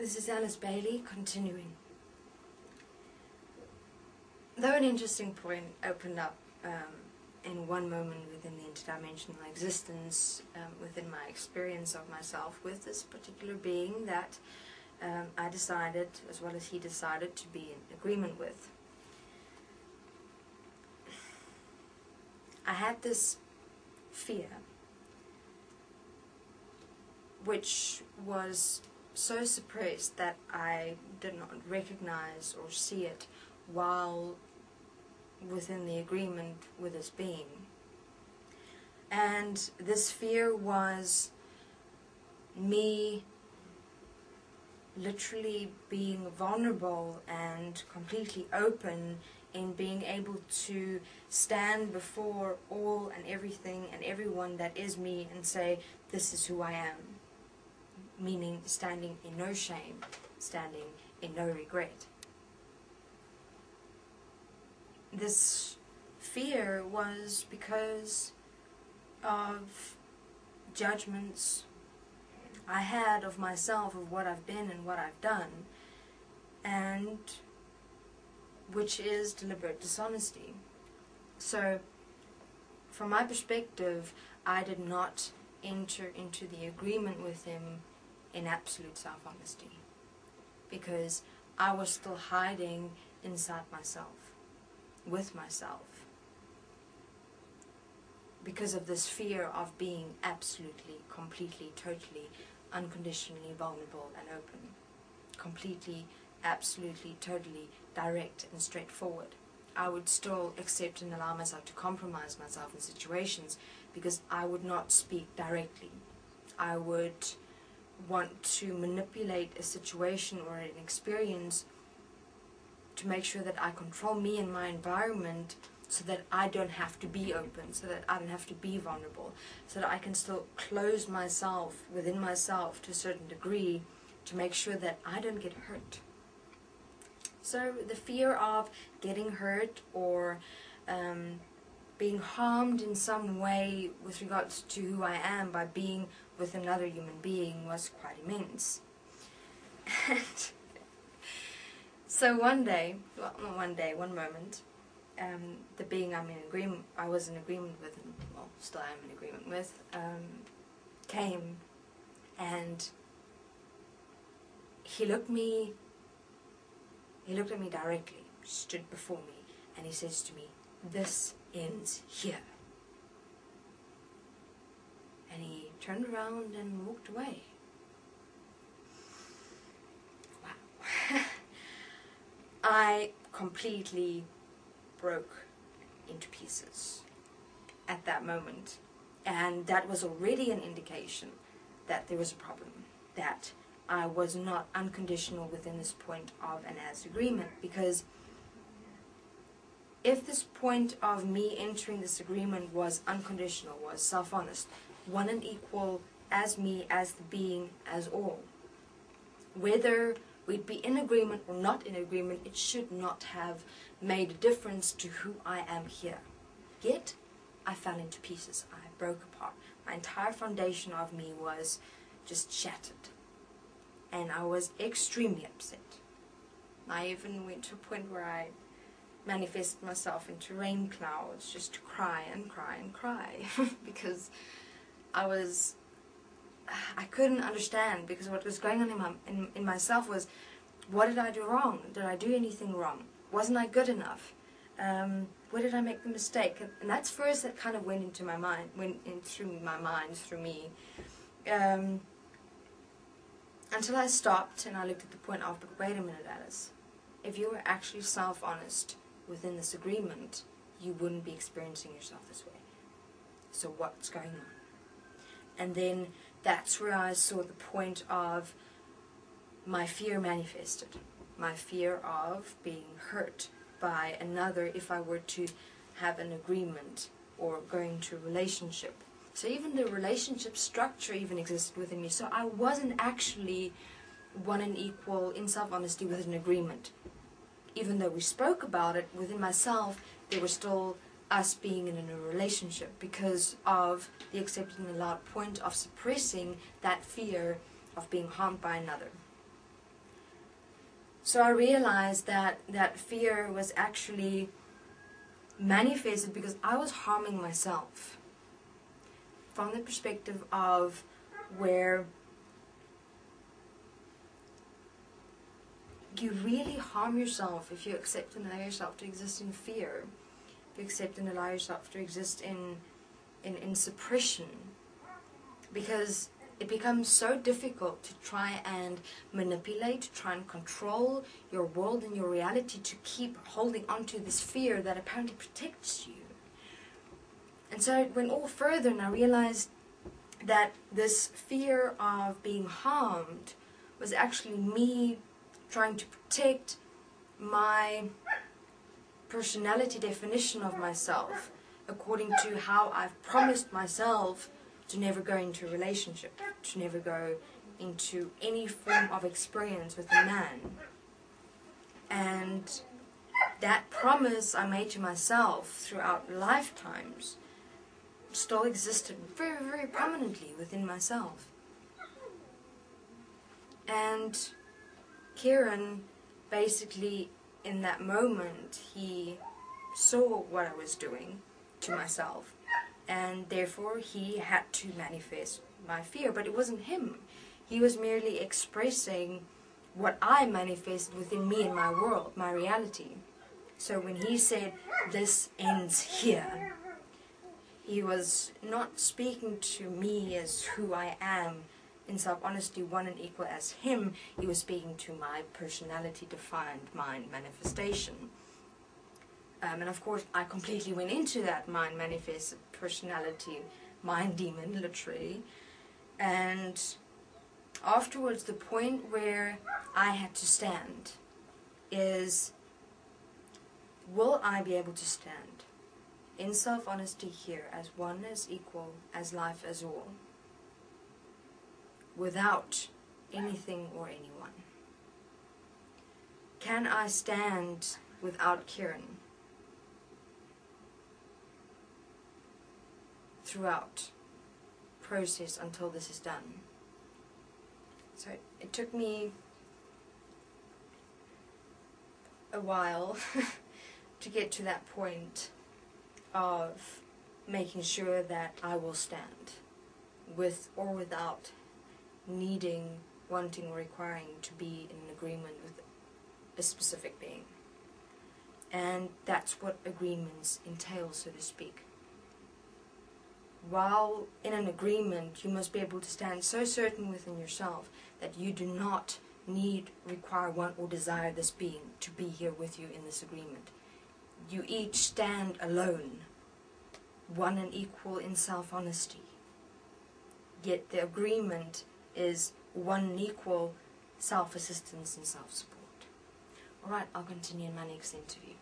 This is Alice Bailey, continuing. Though an interesting point opened up in one moment within the interdimensional existence, within my experience of myself with this particular being that I decided, as well as he decided, to be in agreement with. I had this fear, which was so suppressed that I did not recognize or see it while within the agreement with this being. And this fear was me literally being vulnerable and completely open in being able to stand before all and everything and everyone that is me and say, this is who I am. Meaning standing in no shame, standing in no regret. This fear was because of judgments I had of myself, of what I've been and what I've done, and which is deliberate dishonesty. So, from my perspective, I did not enter into the agreement with him in absolute self-honesty, because I was still hiding inside myself, with myself, because of this fear of being absolutely, completely, totally, unconditionally vulnerable and open, completely, absolutely, totally direct and straightforward. I would still accept and allow myself to compromise myself in situations because I would not speak directly. I would want to manipulate a situation or an experience to make sure that I control me and my environment so that I don't have to be open, so that I don't have to be vulnerable, so that I can still close myself within myself to a certain degree to make sure that I don't get hurt. So the fear of getting hurt or being harmed in some way with regards to who I am by being with another human being was quite immense. And so one day, well, not one day, one moment, the being I was in agreement with, and well, still am in agreement with, came, and he looked at me directly, stood before me, and he says to me, "This ends here." And he turned around and walked away. Wow. I completely broke into pieces at that moment. And that was already an indication that there was a problem, that I was not unconditional within this point of an as agreement. Because if this point of me entering this agreement was unconditional, was self-honest, one and equal as me, as the being, as all, whether we'd be in agreement or not in agreement, it should not have made a difference to who I am here. Yet, I fell into pieces. I broke apart. My entire foundation of me was just shattered. And I was extremely upset. I even went to a point where I manifested myself into rain clouds just to cry and cry and cry because I couldn't understand, because what was going on in myself was, what did I do wrong? Did I do anything wrong? Wasn't I good enough? Where did I make the mistake? And that's first that kind of went into my mind, through me, until I stopped and I looked at the point of, but wait a minute, Alice, if you were actually self-honest within this agreement, you wouldn't be experiencing yourself this way. So what's going on? And then that's where I saw the point of my fear manifested. My fear of being hurt by another if I were to have an agreement or go into a relationship. So even the relationship structure even existed within me. So I wasn't actually one and equal in self-honesty with an agreement. Even though we spoke about it within myself, there was still us being in a relationship because of the accepted and allowed point of suppressing that fear of being harmed by another. So I realized that that fear was actually manifested because I was harming myself. From the perspective of where you really harm yourself if you accept and allow yourself to exist in fear, if you accept and allow yourself to exist in suppression, because it becomes so difficult to try and manipulate, to try and control your world and your reality, to keep holding on to this fear that apparently protects you. And so it went all further, and I realized that this fear of being harmed was actually me trying to protect my personality definition of myself according to how I've promised myself to never go into a relationship, to never go into any form of experience with a man. And that promise I made to myself throughout lifetimes still existed very, very prominently within myself. And Kieran, basically, in that moment, he saw what I was doing to myself, and therefore he had to manifest my fear. But it wasn't him. He was merely expressing what I manifested within me and my world, my reality. So when he said, "This ends here," he was not speaking to me as who I am in self-honesty, one and equal as him. He was speaking to my personality-defined mind manifestation. And of course, I completely went into that mind manifested personality, mind demon, literally. And afterwards, the point where I had to stand is, will I be able to stand in self-honesty here as one, as equal, as life, as all, without anything or anyone? Can I stand without Kieran throughout process until this is done? So it took me a while to get to that point of making sure that I will stand with or without needing, wanting, or requiring to be in an agreement with a specific being. And that's what agreements entail, so to speak. While in an agreement, you must be able to stand so certain within yourself that you do not need, require, want, or desire this being to be here with you in this agreement. You each stand alone, one and equal in self-honesty. Yet the agreement is one and equal self-assistance and self-support. Alright, I'll continue in my next interview.